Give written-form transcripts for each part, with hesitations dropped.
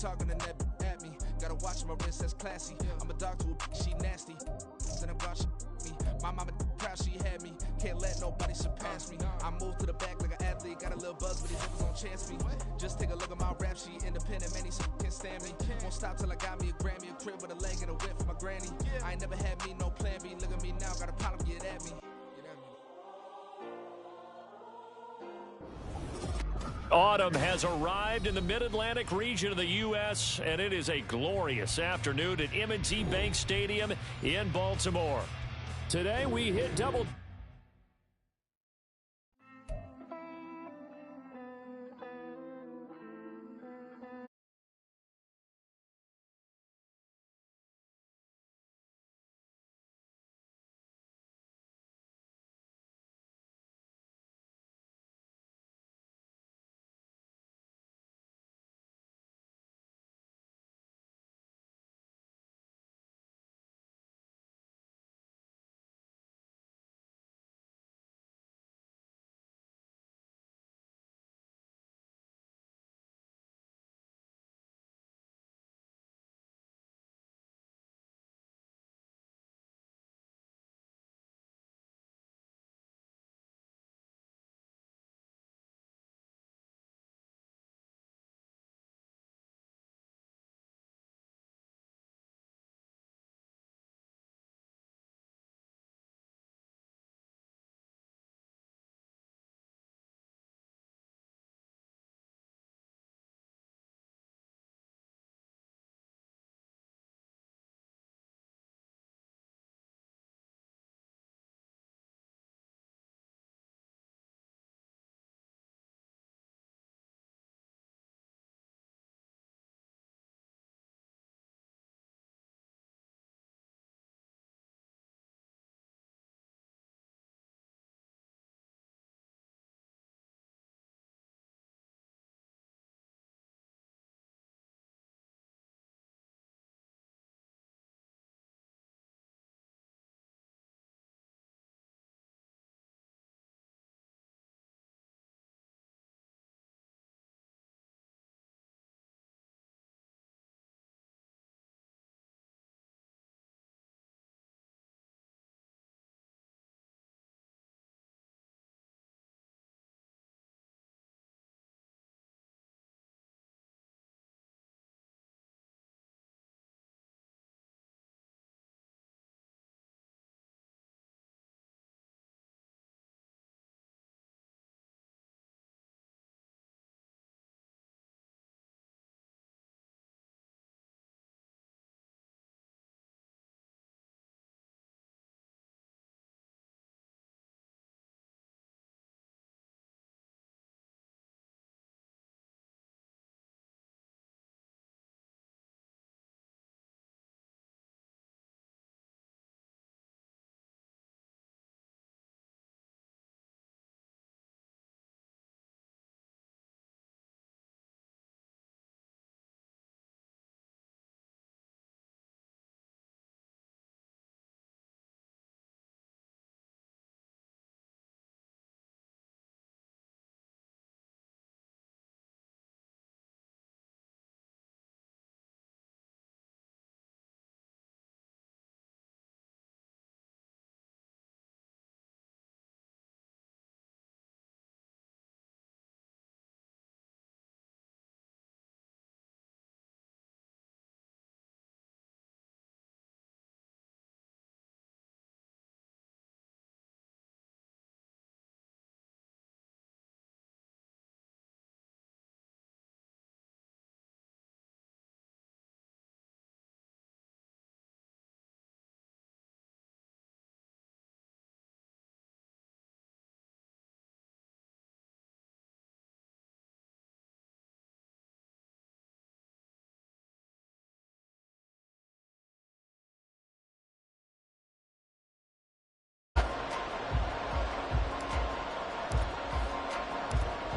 talking and that at me. Gotta watch my wrist, that's classy. I'm a dog to a she nasty. And I'm glad she me. My mama proud she had me. Can't let nobody surpass me. I move to the back like an athlete. Got a little buzz, but these niggas don't chance me. Just take a look at my rap sheet. Independent, man, these can't stand me. Won't stop till I got me a Grammy, a crib with a leg and a whip for my granny. I ain't never had me no plan B. Look at me now, got a problem, get at me. Autumn has arrived in the Mid-Atlantic region of the U.S., and it is a glorious afternoon at M&T Bank Stadium in Baltimore. Today we hit double.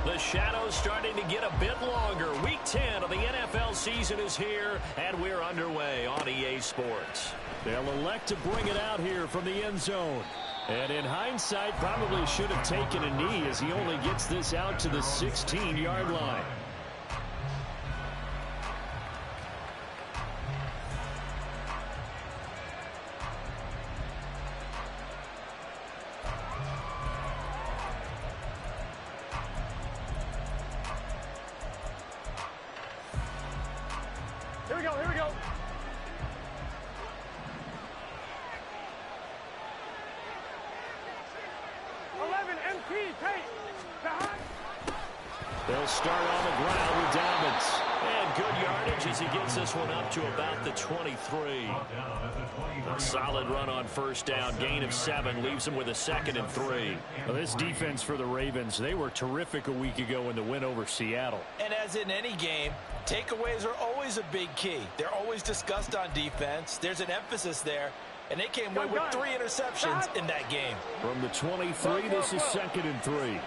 The shadows starting to get a bit longer. Week 10 of the NFL season is here, and we're underway on EA Sports. They'll elect to bring it out here from the end zone. And in hindsight, probably should have taken a knee as he only gets this out to the 16-yard line. we go, here we go. They'll start on the ground with Dalvins. And good yardage as he gets this one up to about the 23. A solid run on first down. Gain of 7 leaves him with a 2nd and 3. Well, this defense for the Ravens, they were terrific a week ago in the win over Seattle. And as in any game, takeaways are always a big key. They're always discussed on defense. There's an emphasis there. And they came away with 3 interceptions in that game. From the 23, this is 2nd and 3.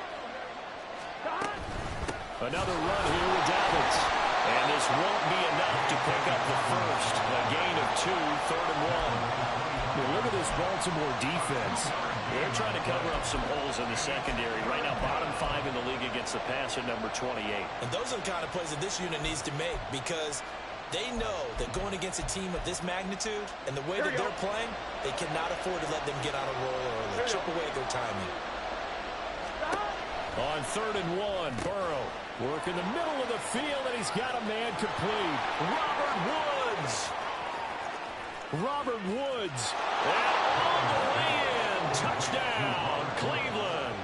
Another run here with Dalvins. And this won't be enough to pick up the first. A gain of 2, 3rd and 1. Well, look at this Baltimore defense. They're trying to cover up some holes in the secondary. Right now, bottom 5 in the league against the passer, number 28. And those are the kind of plays that this unit needs to make because they know that going against a team of this magnitude and the way that they're playing, they cannot afford to let them get on a roll early. Chip away at their timing. On 3rd and 1, Burrow work in the middle of the field, and he's got a man complete. Robert Woods. And all the way in. Touchdown, Cleveland.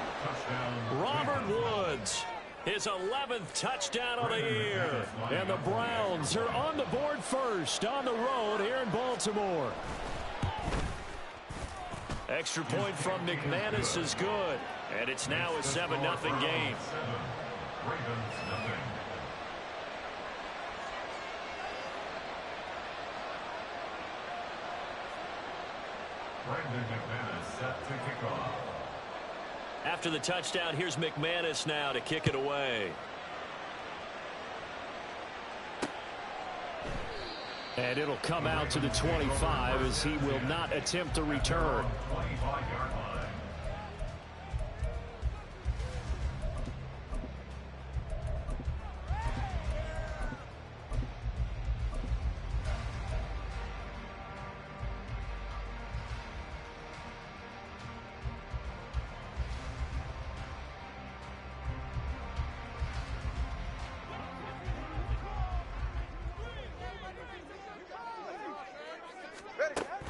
Robert Woods. His 11th touchdown of the year. And the Browns are on the board first on the road here in Baltimore. Extra point from McManus is good. And it's now a 7-0 game. After the touchdown, here's McManus now to kick it away. And it'll come out to the 25 as he will not attempt to return.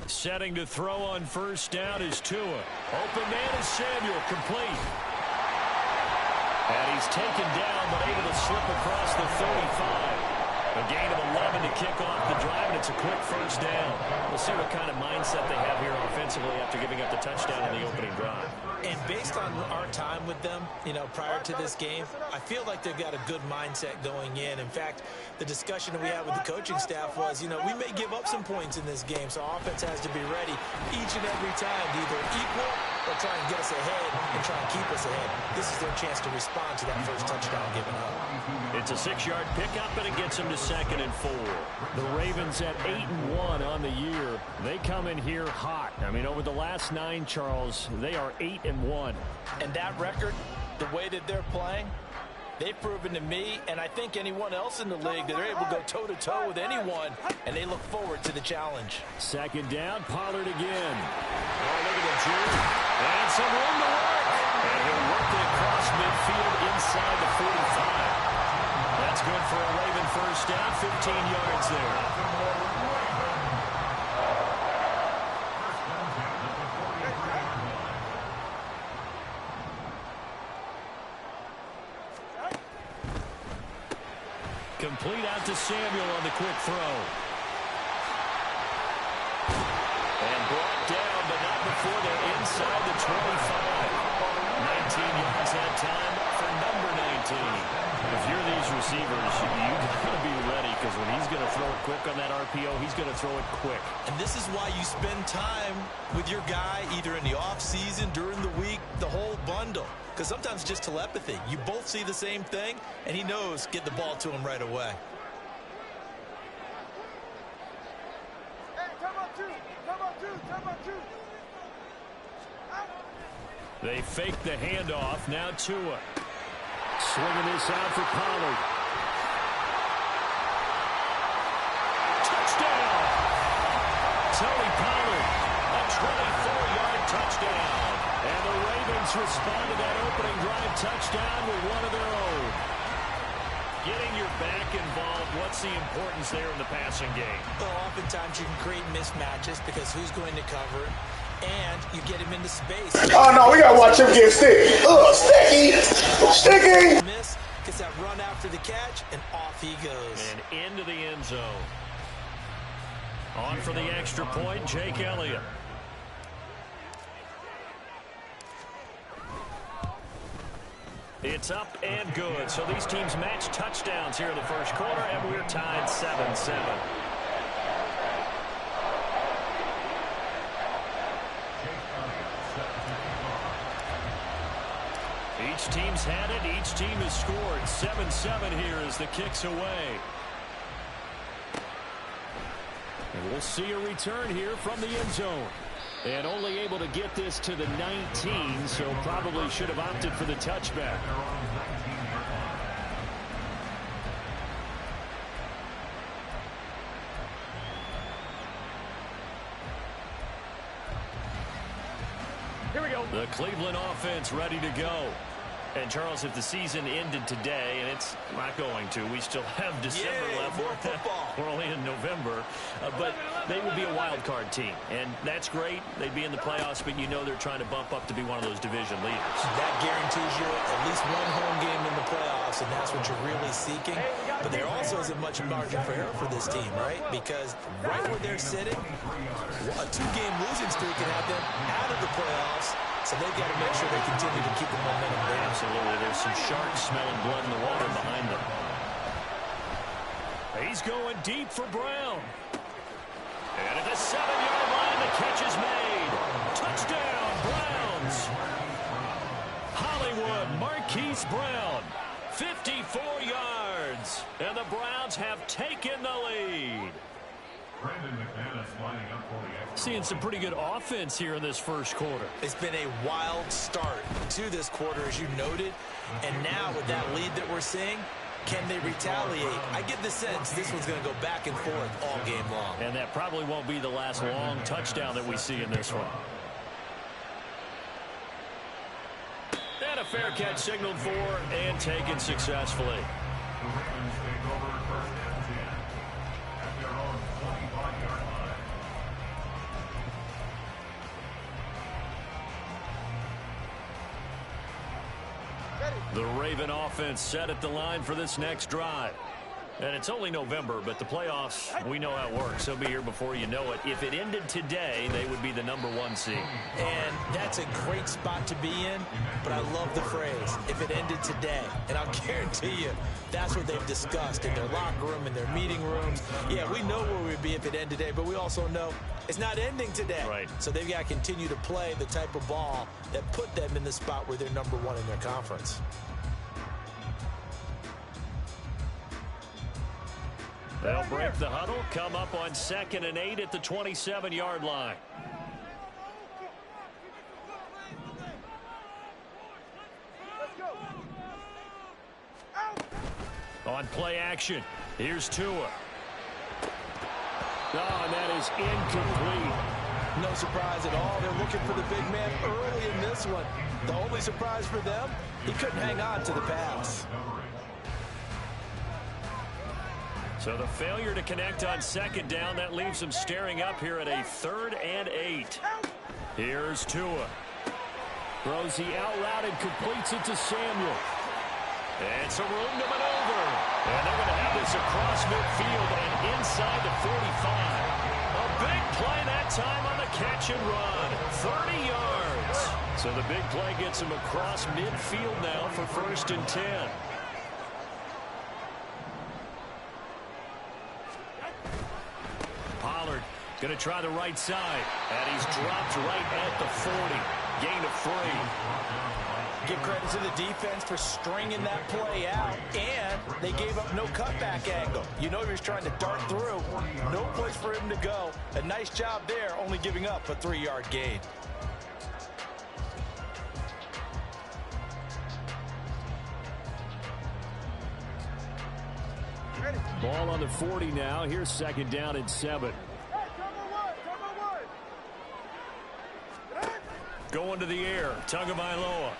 Setting to throw on first down is Tua. Open man is Samuel, complete. And he's taken down, but able to slip across the 35. A gain of 11 to kick off the drive, and it's a quick first down. We'll see what kind of mindset they have here offensively after giving up the touchdown in the opening drive. And based on our time with them, prior to this game, I feel like they've got a good mindset going in. In fact, the discussion that we had with the coaching staff was, we may give up some points in this game, so offense has to be ready each and every time to either equal or try and get us ahead and try and keep us ahead. This is their chance to respond to that first touchdown given up. It's a 6-yard pickup, and it gets them to 2nd and 4. The Ravens at 8-1 on the year. They come in here hot. I mean, over the last 9, Charles, they are 8-1. And that record, the way that they're playing, they've proven to me, and I think anyone else in the league, that they're able to go toe-to-toe with anyone, and they look forward to the challenge. 2nd down, Pollard again. Oh, look at the juke. And some room to work. And he'll work it across midfield inside the 45. That's good for a Raven first down, 15 yards there. Complete out to Samuel on the quick throw. And brought down, but not before they're inside the 25. 19 yards that time for number 19. If you're these receivers, you got to be ready, because when he's going to throw it quick on that RPO, he's going to throw it quick. And this is why you spend time with your guy either in the offseason, during the week, the whole bundle. Because sometimes it's just telepathy. You both see the same thing, and he knows get the ball to him right away. Hey, come on, two. They fake the handoff. Now Tua. Swinging this out for Pollard. Touchdown! Tony Pollard, a 24-yard touchdown. And the Ravens respond to that opening drive touchdown with one of their own. getting your back involved, what's the importance there in the passing game? Well, oftentimes you can create mismatches because who's going to cover it, and you get him into space. Oh, no, we got to watch him get sticky. Sticky. Sticky. Miss, gets that run after the catch, and off he goes. And into the end zone. On for the extra point, Jake Elliott. It's up and good. So these teams match touchdowns here in the first quarter, and we're tied 7-7. Each team's had it. Each team has scored. 7-7 here as the kick's away. And we'll see a return here from the end zone. And only able to get this to the 19, so probably should have opted for the touchback. Here we go. The Cleveland offense ready to go. And, Charles, if the season ended today, and it's not going to, we still have December left. More football. We're only in November. But they would be a wild card team. And that's great. They'd be in the playoffs, but you know they're trying to bump up to be one of those division leaders. That guarantees you at least one home game in the playoffs, and that's what you're really seeking. But there also isn't much margin for error for this team, right? Because right where they're sitting, a 2-game losing streak can have them out of the playoffs. So they've got to make sure they continue to keep the momentum there. Absolutely. There's some sharks smelling blood in the water behind them. He's going deep for Brown. And at the 7-yard line, the catch is made. Touchdown, Browns. Hollywood, Marquise Brown, 54 yards. And the Browns have taken the lead. Seeing some pretty good offense here in this first quarter. It's been a wild start to this quarter, as you noted. And now with that lead that we're seeing, can they retaliate? I get the sense this one's going to go back and forth all game long. And that probably won't be the last long touchdown that we see in this one. And a fair catch signaled for and taken successfully. The Raven offense set at the line for this next drive. And it's only November, but the playoffs, we know how it works. They'll be here before you know it. If it ended today, they would be the #1 seed. And that's a great spot to be in, but I love the phrase, if it ended today. And I'll guarantee you, that's what they've discussed in their locker room, in their meeting rooms. Yeah, we know where we'd be if it ended today, but we also know it's not ending today. Right. So they've got to continue to play the type of ball that put them in the spot where they're #1 in their conference. They'll break the huddle, come up on 2nd and 8 at the 27-yard line. On play action, here's Tua. Oh, and that is incomplete. No surprise at all. They're looking for the big man early in this one. The only surprise for them, he couldn't hang on to the pass. So the failure to connect on 2nd down, that leaves them staring up here at a 3rd and 8. Here's Tua. Throws the out route and completes it to Samuel. And some room to maneuver. And they're going to have this across midfield and inside the 45. A big play that time on the catch and run. 30 yards. So the big play gets him across midfield now for 1st and 10. Pollard going to try the right side. And he's dropped right at the 40. Gain of 3. Give credit to the defense for stringing that play out. And they gave up no cutback angle. You know he was trying to dart through. No place for him to go. A nice job there, only giving up a 3-yard gain. Ball on the 40 now. Here's 2nd down and 7. Going to the air. Tagovailoa.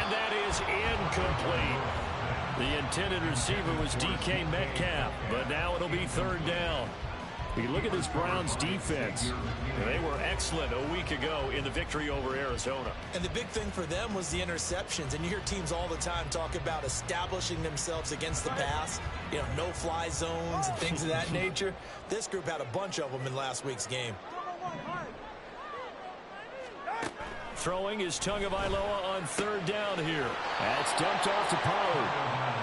And that is incomplete. The intended receiver was DK Metcalf, but now it'll be third down. You look at this Browns defense. They were excellent a week ago in the victory over Arizona. And the big thing for them was the interceptions. And you hear teams all the time talk about establishing themselves against the pass. You know, no-fly zones and things of that nature. This group had a bunch of them in last week's game. Throwing is Tagovailoa on third down here. That's dumped off to Pollard.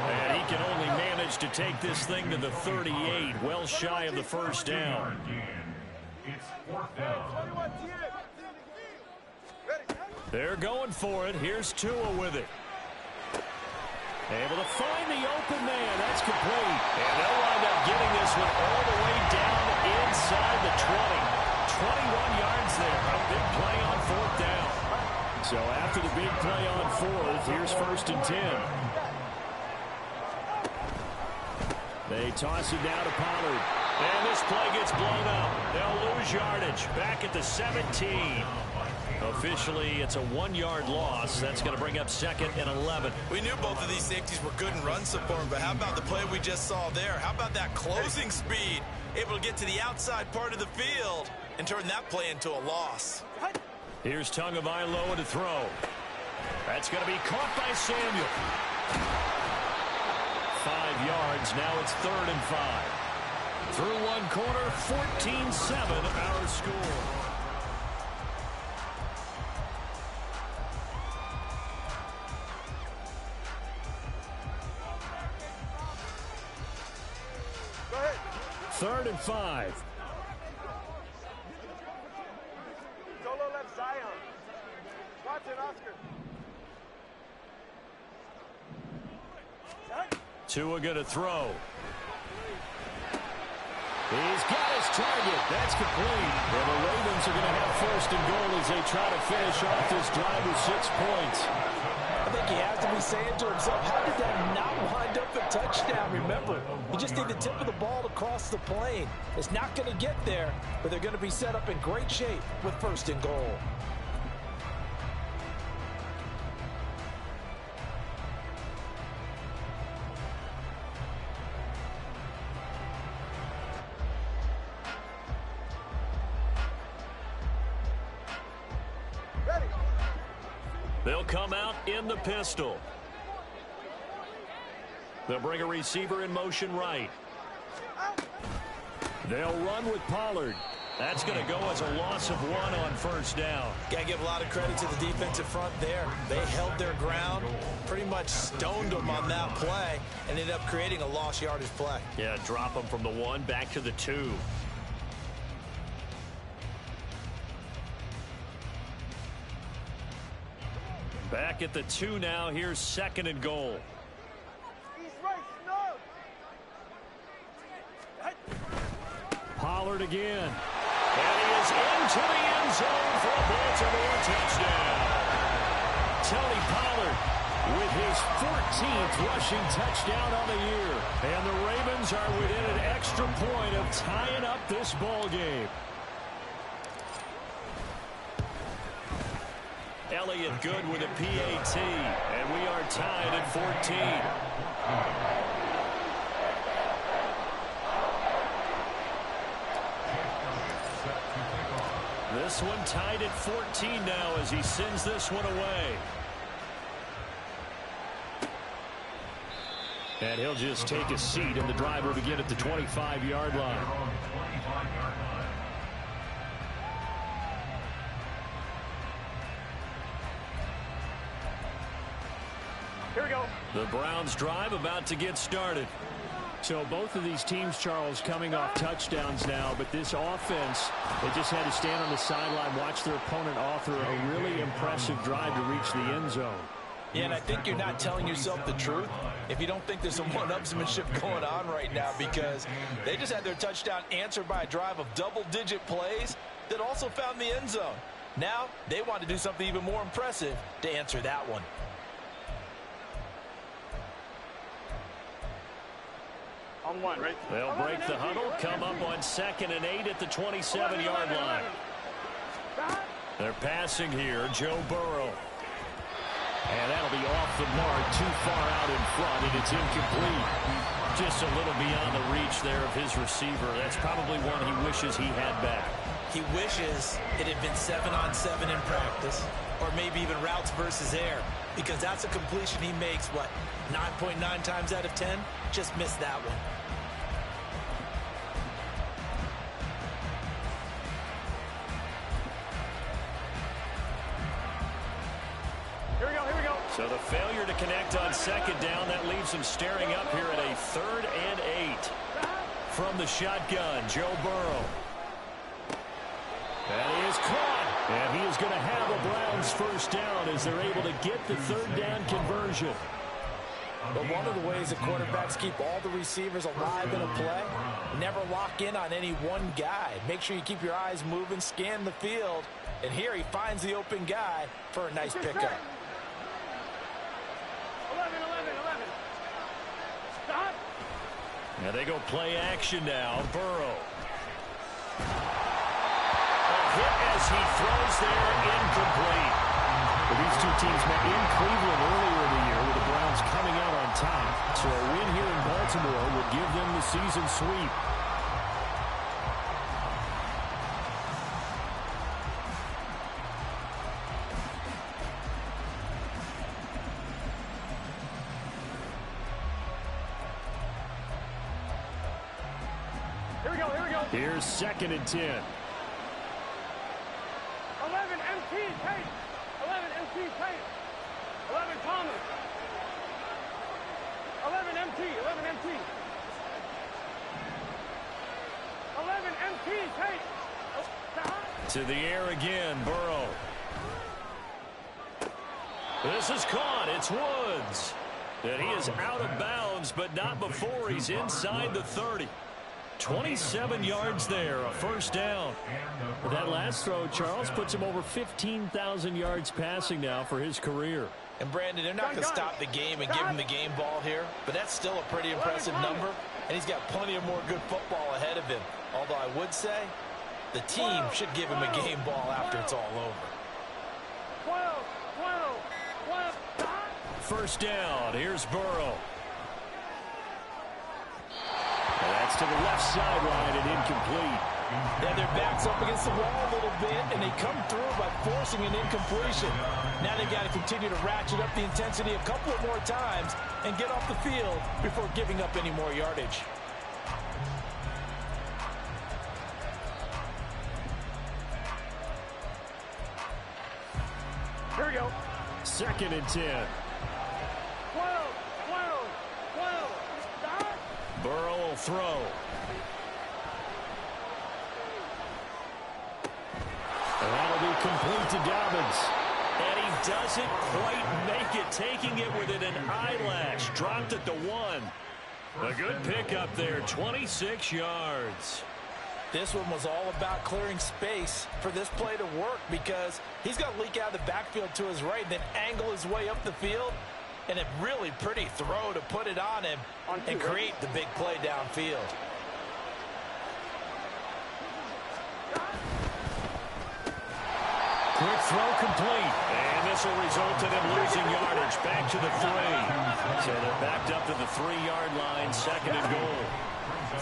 And he can only manage to take this thing to the 38, well shy of the first down. They're going for it. Here's Tua with it. Able to find the open man. That's complete. And they'll wind up getting this one all the way down inside the 20. 21 yards there. A big play on fourth down. So after the big play on fourth, here's first and 10. They toss it down to Pollard. And this play gets blown up. They'll lose yardage. Back at the 17. Officially, it's a 1-yard loss. That's going to bring up second and 11. We knew both of these safeties were good in run support, but how about the play we just saw there? How about that closing speed? Able to get to the outside part of the field and turn that play into a loss. Here's Tagovailoa to throw. That's going to be caught by Samuel. 5 yards. Now it's 3rd and 5. Through one quarter, 14-7 our score. Go ahead. 3rd and 5. Solo left Zion. Watson, Oscar. Tua going to throw. He's got his target. That's complete. And the Ravens are going to have first and goal as they try to finish off this drive with 6 points. I think he has to be saying to himself, how did that not wind up a touchdown? Remember, you just need the tip of the ball to cross the plane. It's not going to get there, but they're going to be set up in great shape with first and goal. They'll come out in the pistol. They'll bring a receiver in motion right. They'll run with Pollard. That's going to go as a loss of 1 on first down. Got to give a lot of credit to the defensive front there. They held their ground, pretty much stoned them on that play, and ended up creating a lost yardage play. Yeah, drop them from the 1 back to the 2. Back at the 2 now. Here's 2nd and goal. Pollard again. And he is into the end zone for a Baltimore touchdown. Tony Pollard with his 14th rushing touchdown on the year. And the Ravens are within an extra point of tying up this ball game. Elliott good with a PAT, and we are tied at 14. This one tied at 14 now as he sends this one away. And he'll just take a seat, and the drive will begin at the 25-yard line. Here we go. The Browns drive about to get started. So both of these teams, Charles, coming off touchdowns now, but this offense, they just had to stand on the sideline, watch their opponent author a really impressive drive to reach the end zone. Yeah, and I think you're not telling yourself the truth if you don't think there's some one-upsmanship going on right now, because they just had their touchdown answered by a drive of double-digit plays that also found the end zone. Now they want to do something even more impressive to answer that one. On 1, right? They'll break the huddle, come up on 2nd and 8 at the 27-yard line. They're passing here, Joe Burrow. And that'll be off the mark, too far out in front, and it's incomplete. Just a little beyond the reach there of his receiver. That's probably one he wishes he had back. He wishes it had been 7-on-7 in practice, or maybe even routes versus air, because that's a completion he makes, what, 9.9 times out of 10? Just missed that one. Here we go. So the failure to connect on second down, that leaves him staring up here at a 3rd and 8. From the shotgun, Joe Burrow. That is caught. And he is going to have a Browns first down as they're able to get the 3rd down conversion. But one of the ways that quarterbacks keep all the receivers alive in a play, never lock in on any one guy. Make sure you keep your eyes moving, scan the field. And here he finds the open guy for a nice pickup. 11. Stop. Now they go play action now. Burrow. A hit as he throws there, incomplete. Well, these two teams met in Cleveland earlier in the year with the Browns coming out on top. So a win here in Baltimore would give them the season sweep. Here we go. Here's 2nd and 10. 11 MT Tate. 11 MT Tate. 11 Thomas. 11 MT. 11 MT. 11 MT Tate. To the air again, Burrow. This is caught. It's Woods. And he is out of bounds, but not before he's inside the 30. 27 yards there, a first down. That last throw, Charles, puts him over 15,000 yards passing now for his career. And Brandon, they're not going to stop the game and give him the game ball here, but that's still a pretty impressive number, and he's got plenty of more good football ahead of him. Although I would say the team should give him a game ball after it's all over. 12. First down, here's Burrow. And that's to the left sideline and incomplete. Yeah, their back's up against the wall a little bit, and they come through by forcing an incompletion. Now they've got to continue to ratchet up the intensity a couple of more times and get off the field before giving up any more yardage. Here we go. 2nd and 10. 12. Stop. Burrow will throw. And that'll be complete to Dobbins. And he doesn't quite make it, taking it within an eyelash. Dropped at the 1. A good pickup there, 26 yards. This one was all about clearing space for this play to work because he's got to leak out of the backfield to his right and then angle his way up the field. And a really pretty throw to put it on him and create the big play downfield. Quick throw complete. And this will result in him losing yardage. Back to the 3. So they're backed up to the 3-yard line. 2nd and goal.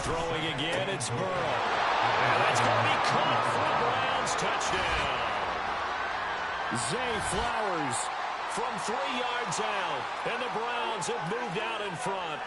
Throwing again, it's Burrow. And that's going to be caught for a Browns touchdown. Zay Flowers from 3 yards out. And the Browns have moved out in front.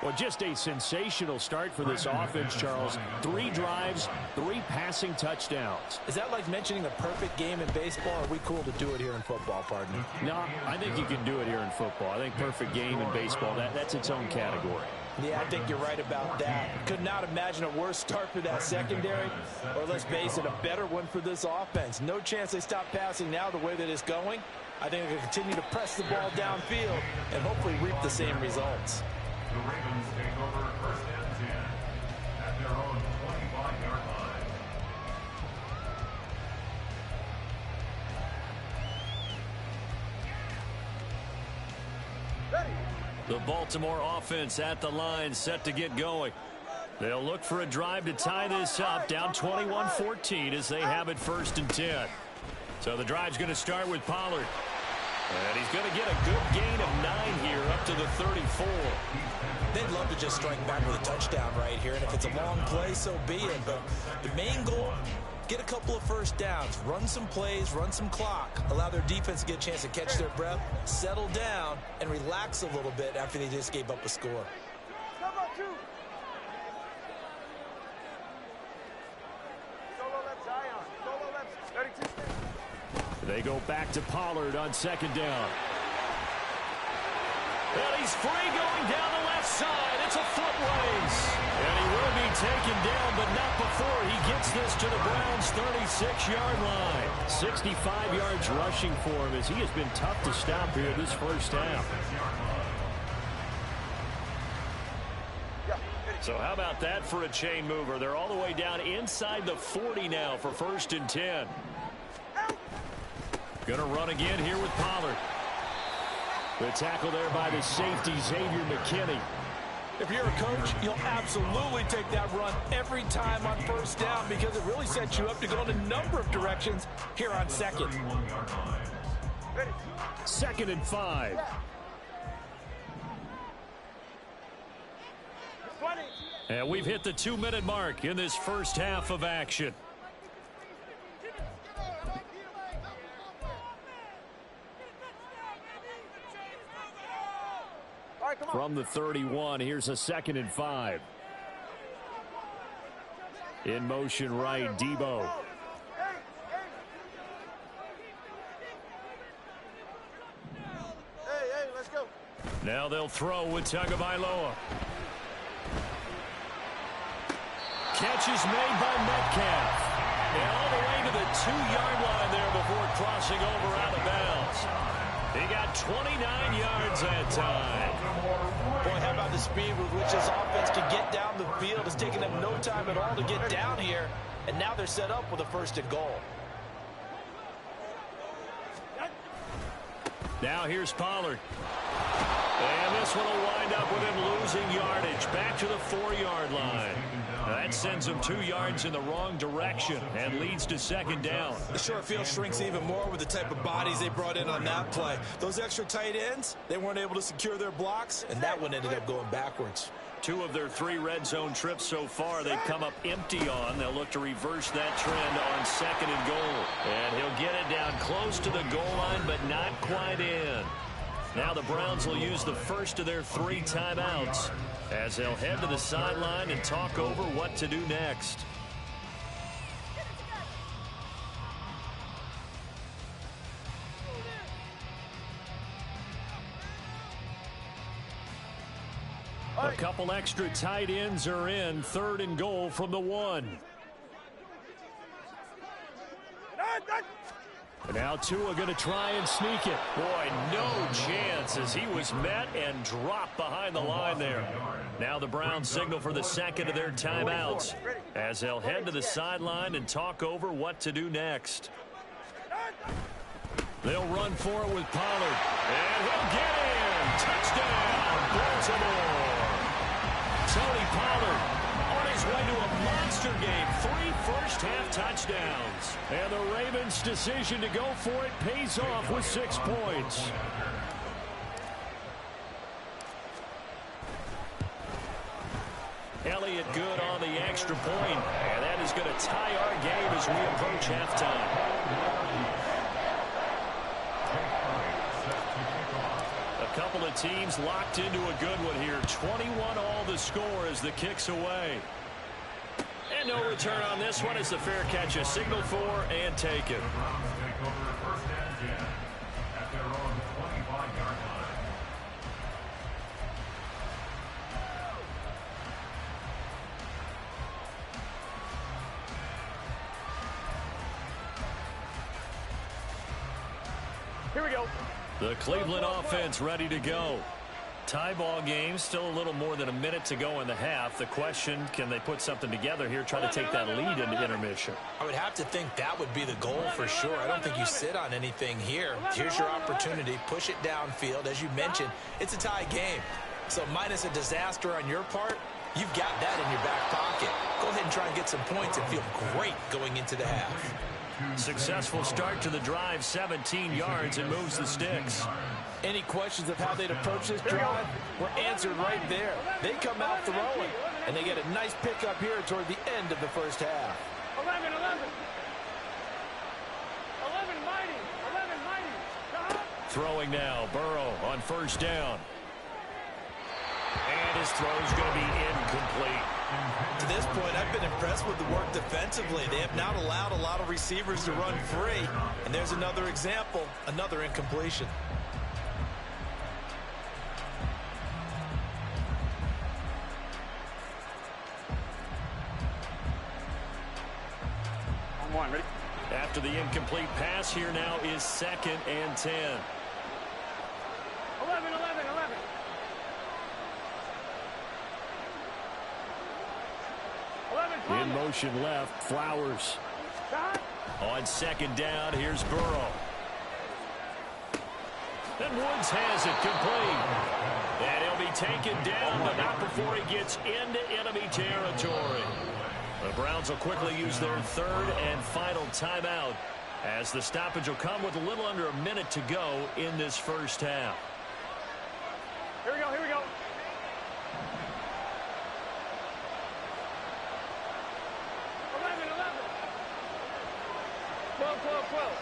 Well, just a sensational start for this offense, Charles. 3 drives, 3 passing touchdowns. Is that like mentioning a perfect game in baseball, or are we cool to do it here in football, partner? No, I think you can do it here in football. I think perfect game in baseball, that's its own category. Yeah, I think you're right about that. Could not imagine a worse start for that secondary, or let's face it, a better one for this offense. No chance they stop passing now the way that it's going. I think they'll continue to press the ball downfield and hopefully reap the same results. The Ravens take over 1st and 10 at their own 25-yard line. The Baltimore offense at the line, set to get going. They'll look for a drive to tie this up, down 21-14 as they have it 1st and 10. So the drive's going to start with Pollard. And he's going to get a good gain of 9 here up to the 34. They'd love to just strike back with a touchdown right here, and if it's a long play, so be it. But the main goal, get a couple of first downs, run some plays, run some clock, allow their defense to get a chance to catch their breath, settle down, and relax a little bit after they just gave up a score. They go back to Pollard on second down. And he's free going down the left side. It's a foot race. And he will be taken down, but not before he gets this to the Browns' 36-yard line. 65 yards rushing for him as he has been tough to stop here this first half. So how about that for a chain mover? They're all the way down inside the 40 now for 1st and 10. Going to run again here with Pollard. The tackle there by the safety, Xavier McKinney. If you're a coach, you'll absolutely take that run every time on first down because it really sets you up to go in a number of directions here on second. 2nd and 5. And we've hit the 2-minute mark in this first half of action. From the 31, here's a 2nd and 5. In motion right, Debo. Let's go. Now they'll throw with Tagovailoa. Catch is made by Metcalf. And all the way to the 2-yard line there before crossing over out of bounds. He got 29 yards that time. Boy, how about the speed with which this offense can get down the field? It's taken them no time at all to get down here. And now they're set up with a 1st and goal. Now here's Pollard. And this one will wind up with him losing yardage back to the 4-yard line. That sends him 2 yards in the wrong direction and leads to 2nd down. The short field shrinks even more with the type of bodies they brought in on that play. Those extra tight ends, they weren't able to secure their blocks, and that one ended up going backwards. 2 of their 3 red zone trips so far they've come up empty on. They'll look to reverse that trend on 2nd and goal. And he'll get it down close to the goal line, but not quite in. Now the Browns will use the first of their 3 timeouts as they'll head to the sideline and talk over what to do next. A couple extra tight ends are in. 3rd and goal from the 1. And now Tua going to try and sneak it. Boy, no chance as he was met and dropped behind the line there. Now the Browns signal for the 2nd of their timeouts as they'll head to the sideline and talk over what to do next. They'll run for it with Pollard. And he'll get in. Touchdown, Baltimore. Tony Pollard on his way to a monster game. 3 first-half touchdowns. And the Ravens' decision to go for it pays off with 6 points. Elliott good on the extra point. And that is going to tie our game as we approach halftime. A couple of teams locked into a good one here. 21 all the score as the kick's away. And no return on this one as the fair catch is signaled for and taken. Here we go. The Cleveland offense ready to go. Tie ball game, still a little more than a minute to go in the half. The question, can they put something together here, try to take that lead into intermission? I would have to think that would be the goal for sure. I don't think you sit on anything here. Here's your opportunity. Push it downfield. As you mentioned, it's a tie game. So minus a disaster on your part, you've got that in your back pocket. Go ahead and try and get some points and feel great going into the half. Successful start to the drive, 17 yards, and moves the sticks. Any questions of how they'd approach this drive were answered right there. They come out throwing, and they get a nice pickup here toward the end of the first half. 11 mighty. Throwing now, Burrow on first down. And his throw's going to be incomplete. To this point, I've been impressed with the work defensively. They have not allowed a lot of receivers to run free. And there's another example, another incompletion. Ready? After the incomplete pass, here now is 2nd and 10. 11. In motion left, Flowers. On 2nd down, here's Burrow. And Woods has it complete. And he'll be taken down, but not before he gets into enemy territory. The Browns will quickly use their 3rd and final timeout, as the stoppage will come with a little under a minute to go in this first half. Here we go. 12.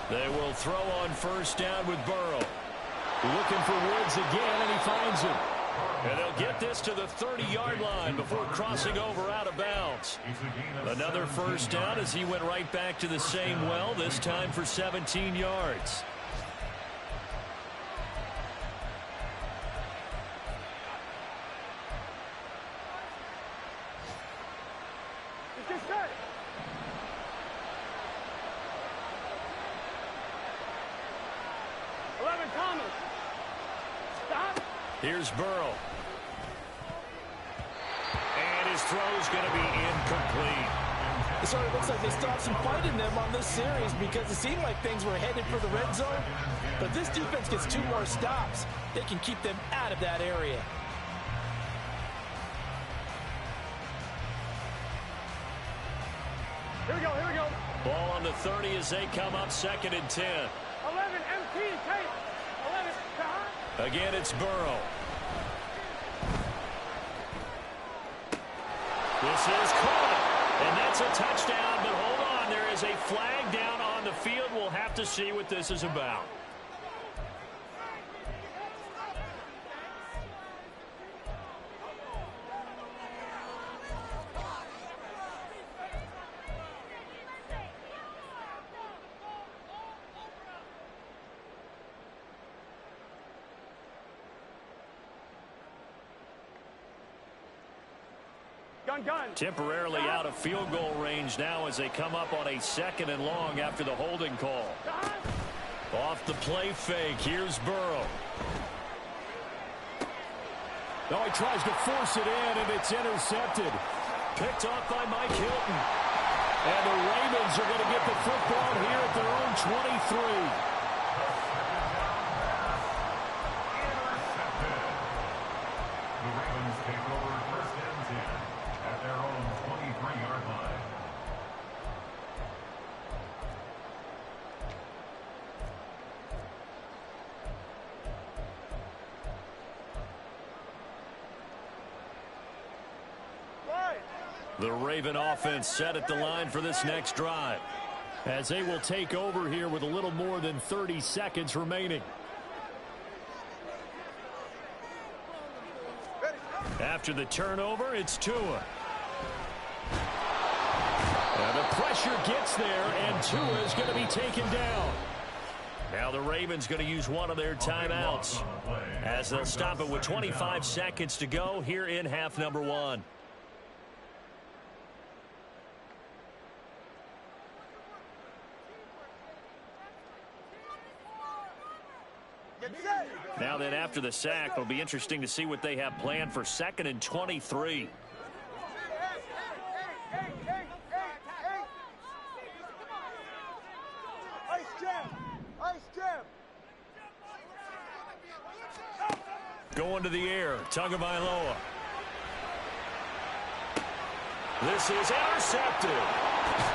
They will throw on first down with Burrow. Looking for Woods again, and he finds him. And they'll get this to the 30-yard line before crossing over out of bounds. Another first down as he went right back to the same well, this time for 17 yards. Here's Burrow. And his throw's going to be incomplete. It sort of looks like they stopped some fight in them on this series because it seemed like things were headed for the red zone. But this defense gets 2 more stops. They can keep them out of that area. Here we go. Ball on the 30 as they come up 2nd and 10. 11, MT, tape. 11, Again, it's Burrow. This is caught, and that's a touchdown, but hold on, there is a flag down on the field. We'll have to see what this is about. Gun. Temporarily out of field goal range now as they come up on a 2nd and long after the holding call. Off the play fake, here's Burrow. Now he tries to force it in, and it's intercepted. Picked off by Mike Hilton. And the Ravens are going to get the football here at their own 23. The Raven offense set at the line for this next drive, as they will take over here with a little more than 30 seconds remaining. After the turnover, it's Tua. And the pressure gets there, and Tua is going to be taken down. Now the Ravens going to use one of their timeouts, as they'll stop it with 25 seconds to go here in half number 1. Now then, after the sack, it'll be interesting to see what they have planned for 2nd and 23. Going to the air, Tagovailoa. This is intercepted.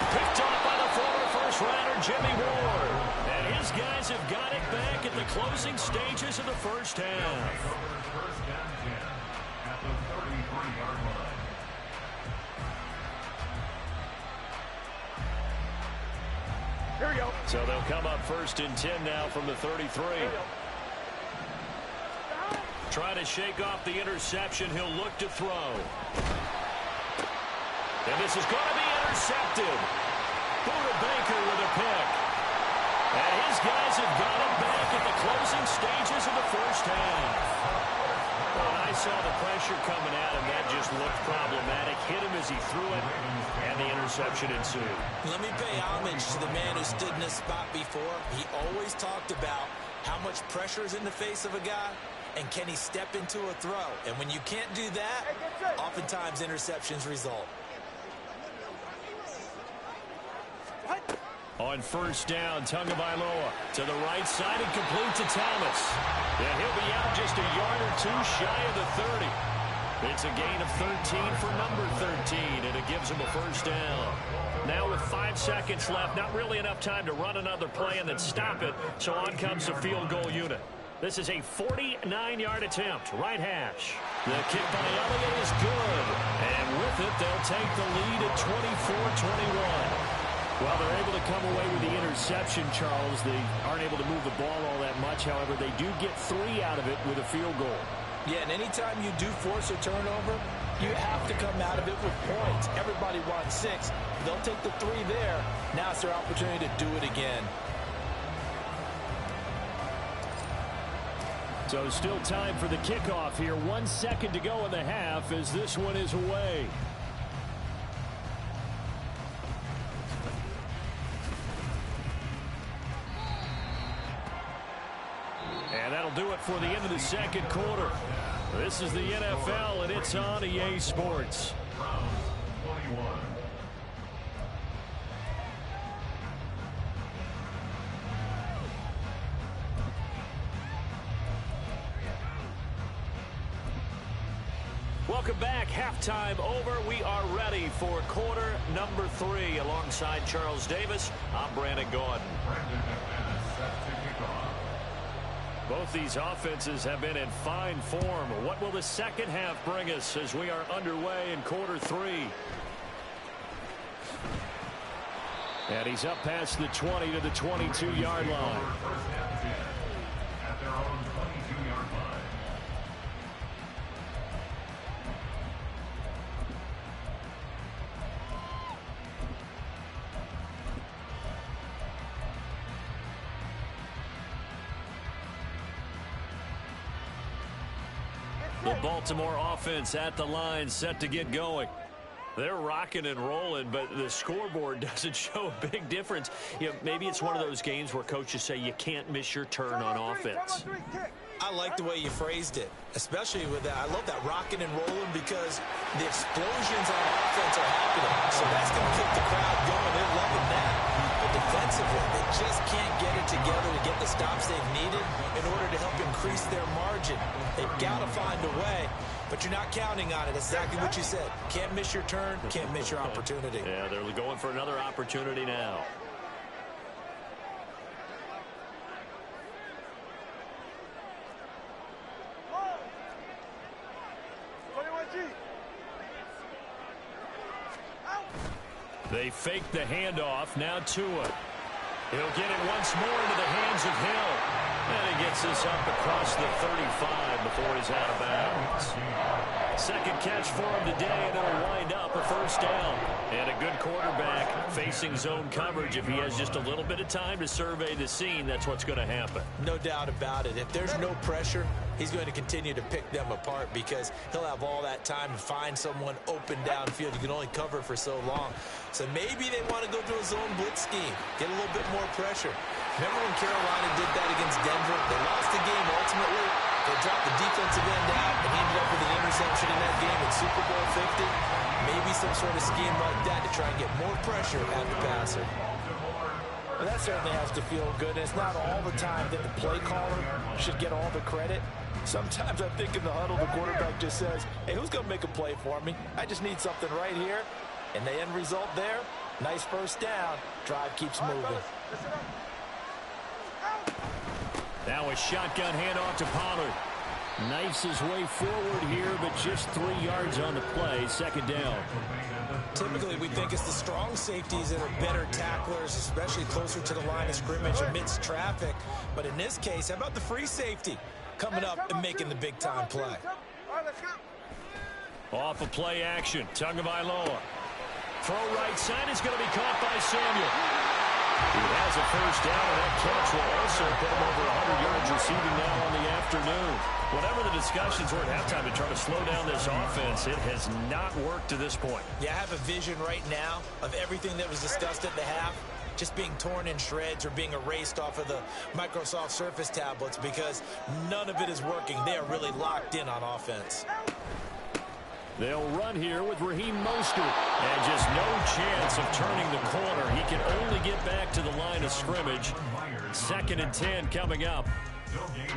Picked off by the former first-rounder Jimmy Ward. And his guys have got it back at the closing stages of the first half. First and 10 at the 33-yard line. Here we go. So they'll come up first and 10 now from the 33. Trying to shake off the interception. He'll look to throw. And this is going to be intercepted. Buda Baker with a pick. And his guys have got it back at the closing stages of the first half. When I saw the pressure coming at him, that just looked problematic. Hit him as he threw it, and the interception ensued. Let me pay homage to the man who stood in this spot before. He always talked about how much pressure is in the face of a guy, and can he step into a throw. And when you can't do that, oftentimes interceptions result. On first down, Tagovailoa to the right side and complete to Thomas. Yeah, he'll be out just a yard or two shy of the 30. It's a gain of 13 for number 13, and it gives him a first down. Now with 5 seconds left, not really enough time to run another play and then stop it, so on comes the field goal unit. This is a 49-yard attempt, right hash. The kick by Elliott is good, and with it, they'll take the lead at 24-21. Well, they're able to come away with the interception, Charles. They aren't able to move the ball all that much. However, they do get 3 out of it with a field goal. Yeah, and anytime you do force a turnover, you have to come out of it with points. Everybody wants 6. They'll take the 3 there. Now it's their opportunity to do it again. So still time for the kickoff here. 1 second to go in the half as this one is away. And that'll do it for the end of the second quarter. This is the NFL, and it's on EA Sports. Round 21. Welcome back. Halftime over. We are ready for quarter number 3. Alongside Charles Davis, I'm Brandon Gaudin. Brandon McManus set to kick off. Both these offenses have been in fine form. What will the second half bring us as we are underway in quarter 3? And he's up past the 20 to the 22-yard line. First and 10 at their own 22-yard line. The Baltimore offense at the line, set to get going. They're rocking and rolling, but the scoreboard doesn't show a big difference. You know, maybe it's one of those games where coaches say you can't miss your turn on offense. I like the way you phrased it, especially with that. I love that rocking and rolling because the explosions on offense are happening. So that's going to keep the crowd going. They're loving that. But defensively, they just can't get it together to get the stops they've needed in order to help increase their margin. They've got to find a way, but you're not counting on it. That's exactly what you said. Can't miss your turn, can't miss your opportunity. Yeah, they're going for another opportunity now. They fake the handoff. Now Tua. He'll get it once more into the hands of Hill. And he gets this up across the 35 before he's out of bounds. Second catch for him today, and it'll wind up a first down. And a good quarterback facing zone coverage. If he has just a little bit of time to survey the scene, that's what's going to happen. No doubt about it. If there's no pressure, he's going to continue to pick them apart because he'll have all that time to find someone open downfield. You can only cover for so long. So maybe they want to go to a zone blitz scheme, get a little bit more pressure. Remember when Carolina did that against Denver? They lost the game ultimately. They dropped the defensive end out and ended up with an interception in that game at Super Bowl 50. Maybe some sort of scheme like that to try and get more pressure at the passer. Well, that certainly has to feel good. And it's not all the time that the play caller should get all the credit. Sometimes I think in the huddle, the quarterback just says, hey, who's going to make a play for me? I just need something right here. And the end result there, nice first down. Drive keeps moving. Now a shotgun handoff to Pollard. Knifes his way forward here, but just 3 yards on the play. Second down. Typically, we think it's the strong safeties that are better tacklers, especially closer to the line of scrimmage amidst traffic. But in this case, how about the free safety coming up and making the big-time play? Off of play action. Tagovailoa. Throw right side is going to be caught by Samuel. He has a first down, and that catch will also put him over 100 yards receiving now on the afternoon. Whatever the discussions were at halftime to try to slow down this offense, it has not worked to this point. Yeah, I have a vision right now of everything that was discussed at the half just being torn in shreds or being erased off of the Microsoft Surface tablets because none of it is working. They are really locked in on offense. They'll run here with Raheem Mostert. And just no chance of turning the corner. He can only get back to the line of scrimmage. 2nd and 10 coming up.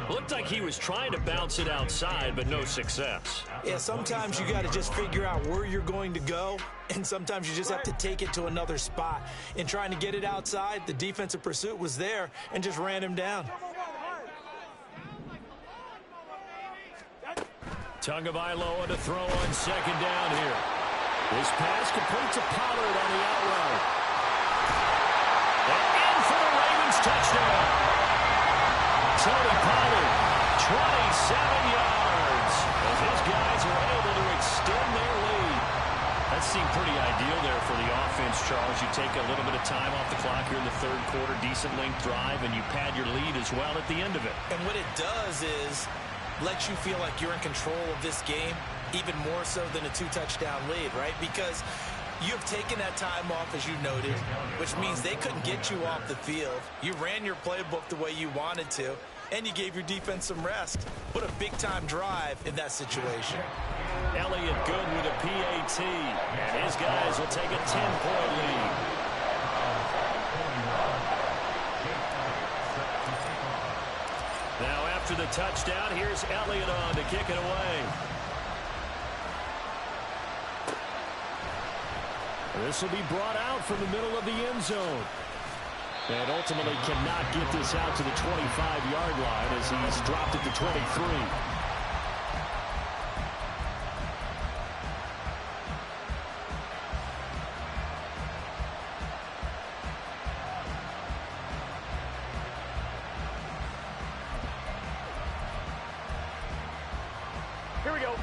Looked like he was trying to bounce it outside, but no success. Yeah, sometimes you got to just figure out where you're going to go, and sometimes you just have to take it to another spot. In trying to get it outside, the defensive pursuit was there and just ran him down. Tagovailoa to throw on 2nd down here. This pass complete to Pollard on the out route. And in for the Ravens touchdown. Tony Pollard, 27 yards. As his guys are able to extend their lead. That seemed pretty ideal there for the offense, Charles. You take a little bit of time off the clock here in the 3rd quarter, decent length drive, and you pad your lead as well at the end of it. And what it does is lets you feel like you're in control of this game, even more so than a 2-touchdown lead, right? Because you've taken that time off, as you noted, which means they couldn't get you off the field. You ran your playbook the way you wanted to, and you gave your defense some rest. What a big-time drive in that situation. Elliott good with a PAT, and his guys will take a 10-point lead. Now after the touchdown, here's Elliott on to kick it away. This will be brought out from the middle of the end zone. And ultimately cannot get this out to the 25-yard line as he's dropped it to 23.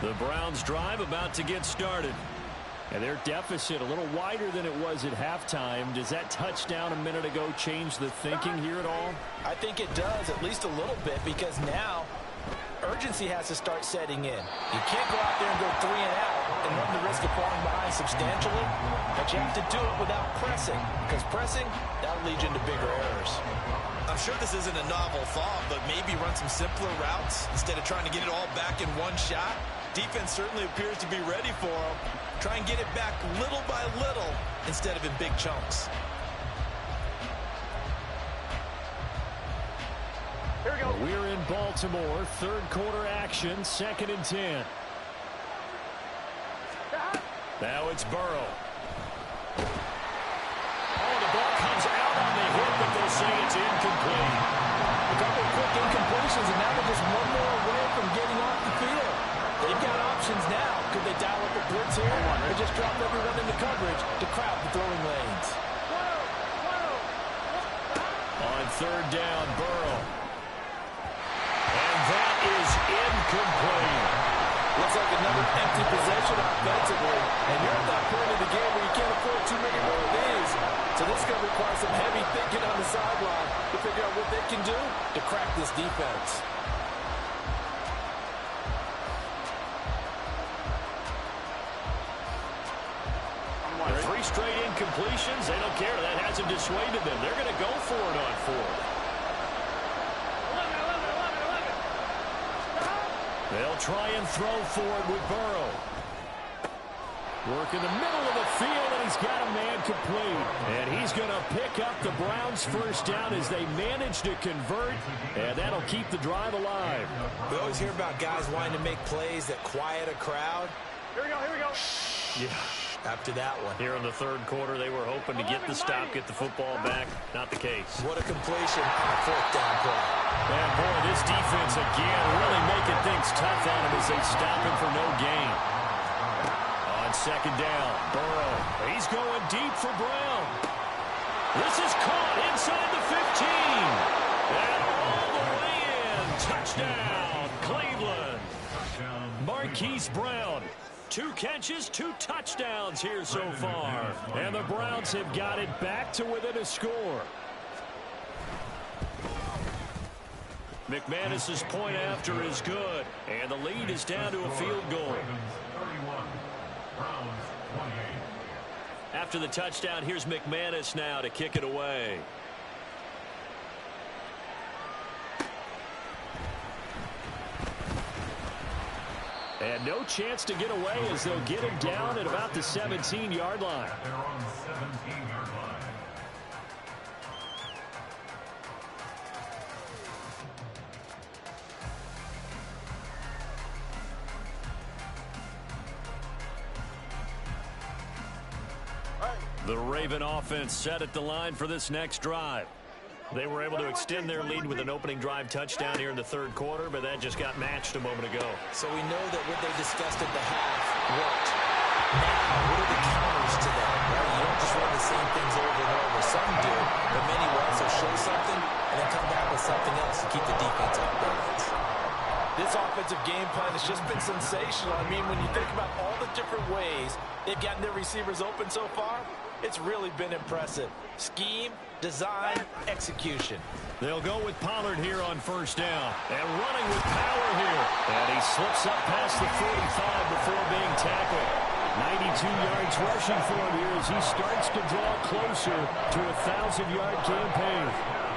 The Browns drive about to get started. And their deficit a little wider than it was at halftime. Does that touchdown a minute ago change the thinking here at all? I think it does, at least a little bit, because now urgency has to start setting in. You can't go out there and go 3 and out and run the risk of falling behind substantially, but you have to do it without pressing, because pressing, that'll lead you into bigger errors. I'm sure this isn't a novel thought, but maybe run some simpler routes instead of trying to get it all back in one shot. Defense certainly appears to be ready for them. Try and get it back little by little instead of in big chunks. Here we go. We're in Baltimore. 3rd quarter action. 2nd and 10. Now it's Burrow. Oh, the ball comes out on the hit, but they'll say it's incomplete. A couple of quick incompletions, and now they're just one more away from getting off the field. They've got options now. Could they dial up a blitz here or just drop everyone into coverage to crowd the throwing lanes? On 3rd down, Burrow. And that is incomplete. Looks like another empty possession offensively. And you're at that point of the game where you can't afford too many more of these. So this is going to require some heavy thinking on the sideline to figure out what they can do to crack this defense. 3 straight incompletions. They don't care. That hasn't dissuaded them. They're going to go for it on 4th. They'll try and throw for it with Burrow. Work in the middle of the field, and he's got a man complete. And he's going to pick up the Browns' first down as they manage to convert, and that'll keep the drive alive. We always hear about guys wanting to make plays that quiet a crowd. Here we go, here we go. Yeah. after that one. Here in the third quarter, they were hoping to get the stop, get the football back. Not the case. What a completion on a fourth down play. And boy, this defense again really making things tough on him as they stop him for no gain. On second down, Burrow. He's going deep for Brown. This is caught inside the 15. And all the way in. Touchdown, Cleveland. Marquise Brown. 2 catches, 2 touchdowns here so far. And the Browns have got it back to within a score. McManus's point after is good. And the lead is down to a field goal. After the touchdown, here's McManus now to kick it away. And no chance to get away as they'll get him down at about the 17-yard line. The Raven offense set at the line for this next drive. They were able to extend their lead with an opening drive touchdown here in the third quarter, but that just got matched a moment ago. So we know that what they discussed at the half worked. Now, what are the counters to that? Right? You don't just run the same things over and over. Some do, but many will also show something and then come back with something else to keep the defense off balance. This offensive game plan has just been sensational. I mean, when you think about all the different ways they've gotten their receivers open so far, it's really been impressive. Scheme, design, execution. They'll go with Pollard here on first down. And running with power here. And he slips up past the 45 before being tackled. 92 yards rushing for him here as he starts to draw closer to a 1,000-yard campaign.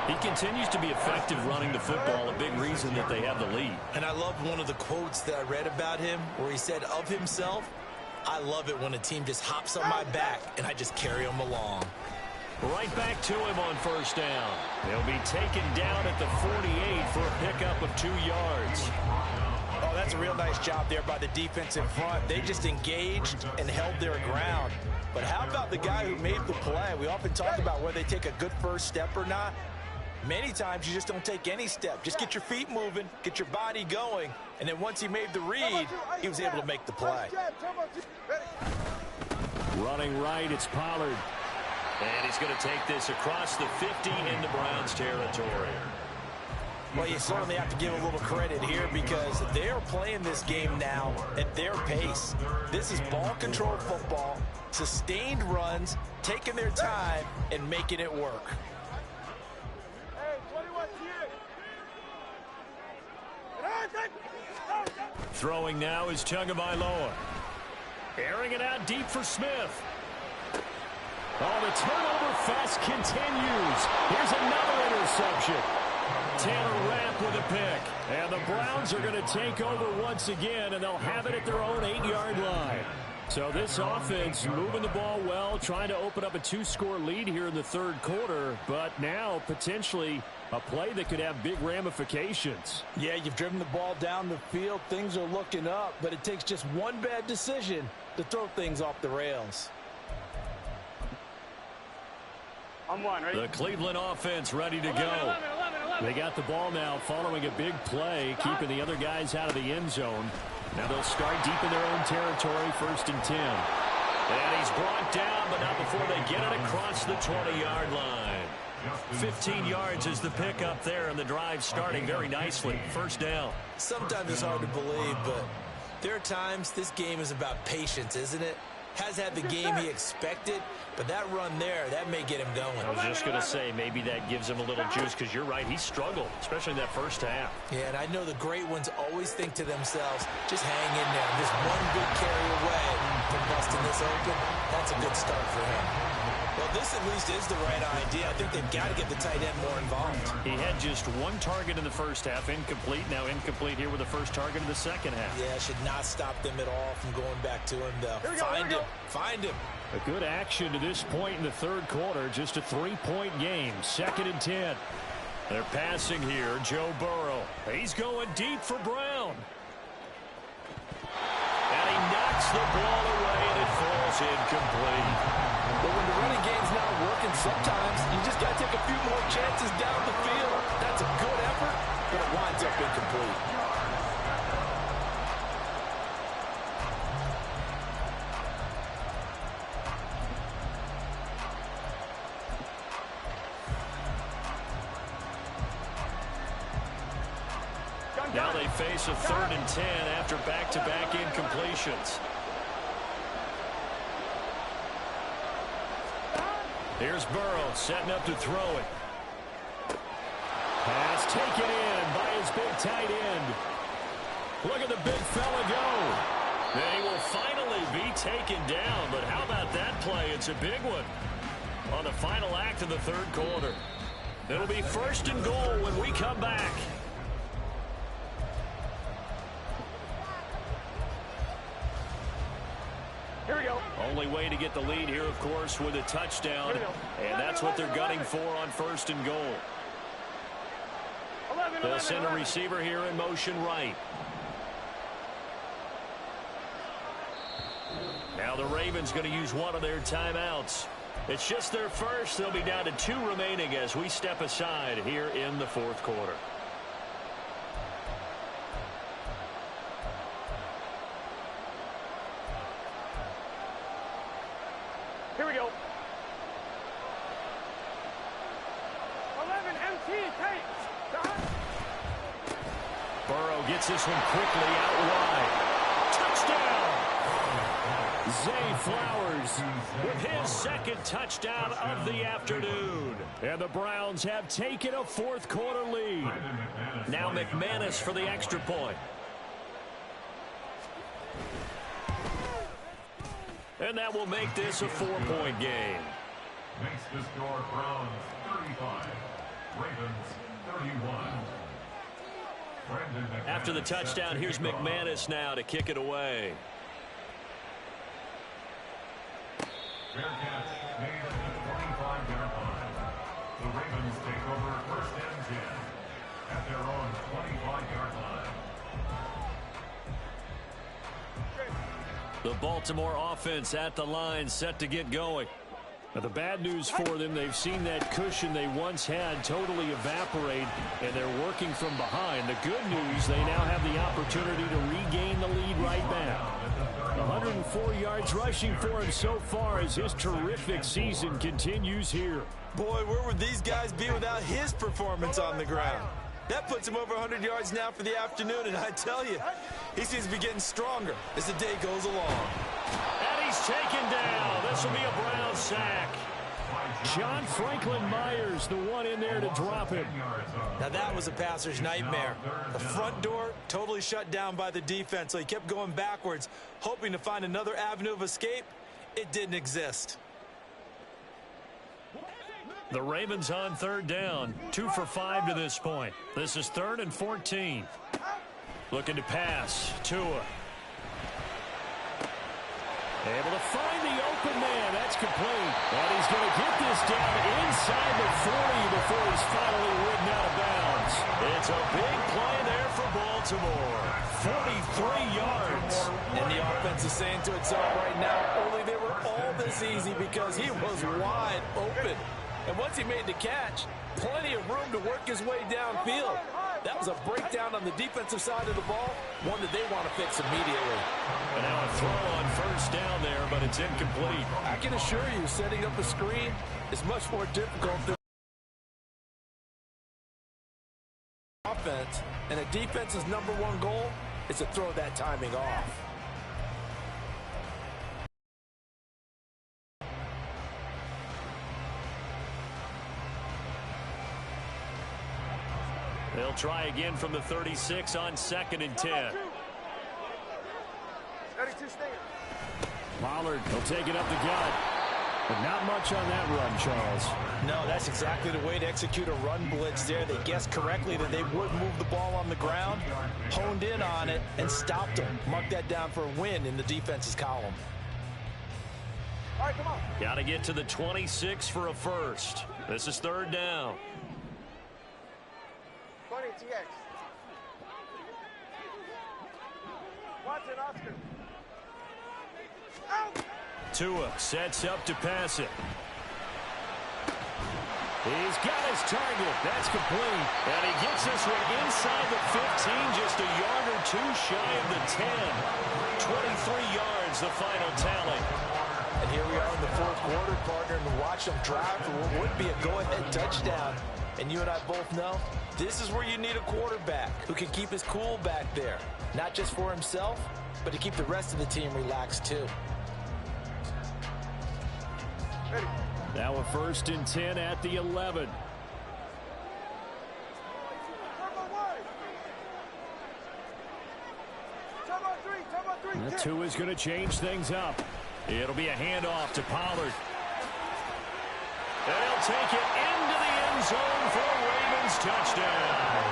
He continues to be effective running the football, a big reason that they have the lead. And I love one of the quotes that I read about him where he said of himself, I love it when a team just hops on my back and I just carry them along. Right back to him on first down. They'll be taken down at the 48 for a pickup of 2 yards. Oh, that's a real nice job there by the defense in front. They just engaged and held their ground. But how about the guy who made the play? We often talk about whether they take a good first step or not. Many times you just don't take any step. Just get your feet moving, get your body going, and then once he made the read, he was able to make the play. Running right, it's Pollard. And he's going to take this across the 50 into Browns territory. Well, you certainly have to give a little credit here because they're playing this game now at their pace. This is ball control football, sustained runs, taking their time, and making it work. Throwing now is Tagovailoa. Airing it out deep for Smith. Oh, the turnover fest continues. Here's another interception. Taylor Rapp with a pick. And the Browns are going to take over once again, and they'll have it at their own 8-yard line. So this offense moving the ball well, trying to open up a 2-score lead here in the third quarter, but now potentially a play that could have big ramifications. Yeah, you've driven the ball down the field. Things are looking up, but it takes just one bad decision to throw things off the rails. The Cleveland offense ready to go. They got the ball now following a big play, keeping the other guys out of the end zone. Now they'll start deep in their own territory, 1st and 10. And he's brought down, but not before they get it across the 20-yard line. 15 yards is the pickup there, and the drive starting very nicely. First down. Sometimes it's hard to believe, but there are times this game is about patience, isn't it? Has had the game he expected, but that run there, that may get him going. I was just going to say, maybe that gives him a little juice, because you're right, he struggled, especially in that first half. Yeah, and I know the great ones always think to themselves, just hang in there. Just one good carry away from busting this open. That's a good start for him. Well, this at least is the right idea. I think they've got to get the tight end more involved. He had just one target in the first half, incomplete. Now incomplete here with the first target in the second half. Yeah, should not stop them at all from going back to him, though. Find him. A good action to this point in the third quarter. Just a 3-point game. 2nd and 10. They're passing here. Joe Burrow. He's going deep for Brown. And he knocks the ball away, and it falls is incomplete. But when the running game's not working, sometimes you just got to take a few more chances down the field. That's a good effort, but it winds up incomplete. Now they face a 3rd and 10 after back-to-back incompletions. Here's Burrow setting up to throw it. Pass taken in by his big tight end. Look at the big fella go. And he will finally be taken down. But how about that play? It's a big one on the final act of the 3rd quarter. It'll be 1st and goal when we come back. Here we go. Only way to get the lead here, of course, with a touchdown. And that's what they're gunning for on 1st and goal. They'll send a receiver here in motion right. Now the Ravens going to use one of their timeouts. It's just their first. They'll be down to 2 remaining as we step aside here in the 4th quarter. Here we go. 11 MT takes. Burrow gets this one quickly out wide. Touchdown! Zay Flowers with his 2nd touchdown of the afternoon. And the Browns have taken a 4th quarter lead. Now McManus for the extra point. And that will make this a 4-point game. Makes the score Browns 35, Ravens 31. After the touchdown, here's McManus now to kick it away. Fair catch made at the 25-yard line. The Ravens take over 1st and 10 at their own 25-yard line. The Baltimore offense at the line, set to get going. Now, the bad news for them, they've seen that cushion they once had totally evaporate, and they're working from behind. The good news, they now have the opportunity to regain the lead right back. 104 yards rushing for him so far as his terrific season continues here. Boy, where would these guys be without his performance on the ground? That puts him over 100 yards now for the afternoon, and I tell you, he seems to be getting stronger as the day goes along. And he's taken down. This will be a Brown sack. John Franklin Myers, the one in there to drop him. Now that was a passer's nightmare. The front door totally shut down by the defense, so he kept going backwards, hoping to find another avenue of escape. It didn't exist. The Ravens on 3rd down, 2 for 5 to this point. This is 3rd and 14. Looking to pass. Tua. Able to find the open man. That's complete. And he's going to get this down inside the 40 before he's finally ridden out of bounds. It's a big play there for Baltimore. 43 yards. And the offense is saying to itself right now, only they were all this easy because he was wide open. And once he made the catch, plenty of room to work his way downfield. That was a breakdown on the defensive side of the ball, one that they want to fix immediately. And now a throw on 1st down there, but it's incomplete. I can assure you, setting up a screen is much more difficult than offense. And a defense's #1 goal is to throw that timing off. They'll try again from the 36 on 2nd and 10. Pollard will take it up the gut. But not much on that run, Charles. No, that's exactly the way to execute a run blitz there. They guessed correctly that they would move the ball on the ground, honed in on it, and stopped them. Mark that down for a win in the defense's column. All right, come on. Got to get to the 26 for a first. This is 3rd down. 20 TX. Watson, Oscar. Out. Tua sets up to pass it. He's got his target. That's complete. And he gets this one inside the 15, just a yard or two shy of the 10. 23 yards, the final tally. And here we are in the fourth quarter, partner, and watch them drive for what would be a go-ahead touchdown. And you and I both know this is where you need a quarterback who can keep his cool back there. Not just for himself, but to keep the rest of the team relaxed too. Now a 1st and 10 at the 11. That two is going to change things up. It'll be a handoff to Pollard. And he'll take it into the end zone for a Ravens touchdown.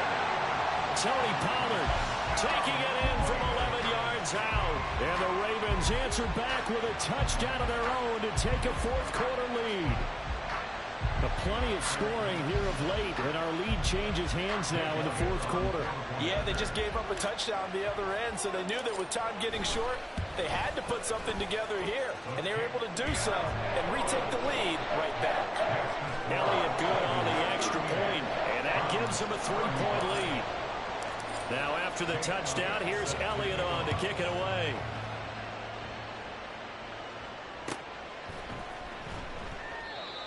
Tony Pollard taking it in from 11 yards out. And the Ravens answer back with a touchdown of their own to take a fourth quarter lead. Plenty of scoring here of late, and our lead changes hands now in the fourth quarter. Yeah, they just gave up a touchdown the other end, so they knew that with time getting short, they had to put something together here, and they were able to do so and retake the lead right back. Elliott good on the extra point, and that gives them a 3-point lead. Now after the touchdown, here's Elliott on to kick it away.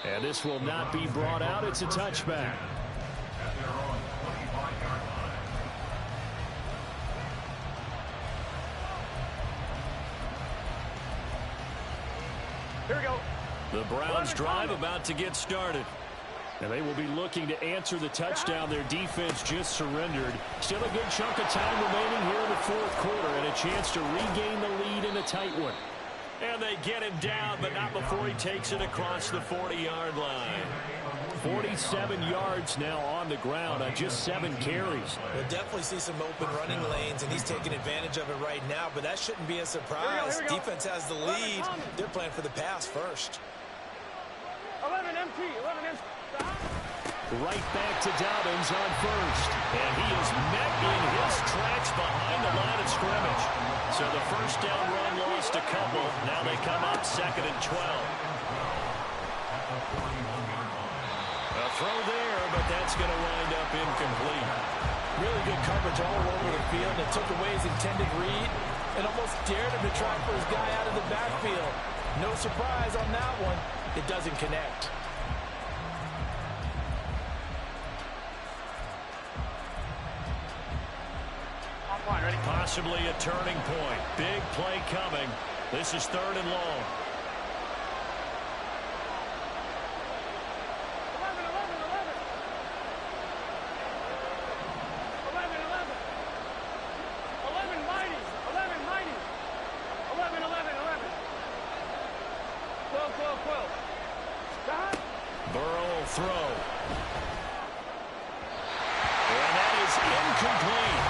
And this will not be brought out. It's a touchback. Here we go. The Browns drive about to get started. And they will be looking to answer the touchdown their defense just surrendered. Still a good chunk of time remaining here in the fourth quarter and a chance to regain the lead in a tight one. And they get him down, but not before he takes it across the 40-yard line. 47 yards now on the ground on just 7 carries. We'll definitely see some open running lanes, and he's taking advantage of it right now, but that shouldn't be a surprise. Here we go. Defense has the lead. They're playing for the pass first. 11 MT, 11 MT. Right back to Dobbins on first. And he is met in his tracks behind the line of scrimmage. So the first down run lost a couple. Now they come up 2nd and 12. A throw there, but that's going to wind up incomplete. Really good coverage all over the field. It took away his intended read and almost dared him to try for his guy out of the backfield. No surprise on that one. It doesn't connect. Possibly a turning point. Big play coming. This is 3rd and long. 11, 11, 11. 11, 11. 11 mighty. 11 mighty. 11, 11, 11. 12, 12, 12. Stop. Burrow will throw. And that is incomplete.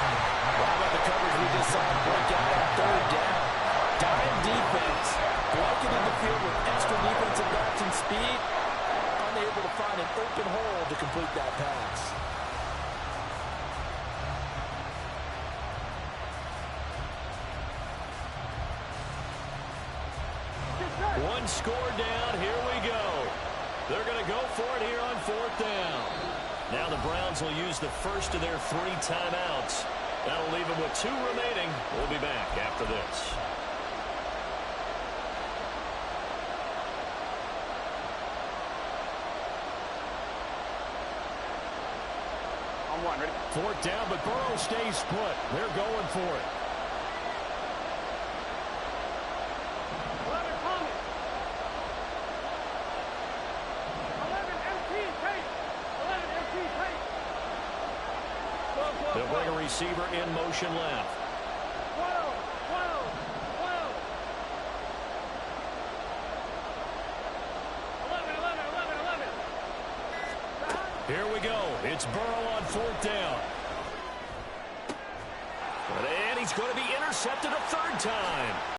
How about the coverage we just saw him break out on 3rd down? Dime defense. Blanketed the field with extra defensive backs and speed. Unable to find an open hole to complete that pass. One score down. Here we go. They're going to go for it here on 4th down. Now the Browns will use the first of their 3 timeouts. That'll leave them with 2 remaining. We'll be back after this. On 1, ready? 4th down, but Burrow stays put. They're going for it. 11 coming. 11 MT take. 11 MT take. 12, 12, They'll bring 12. a receiver in motion left. 12, 12, 12. 11, 11, 11, 11. Stop. Here we go. It's Burrow on 4th down. And he's going to be intercepted a 3rd time.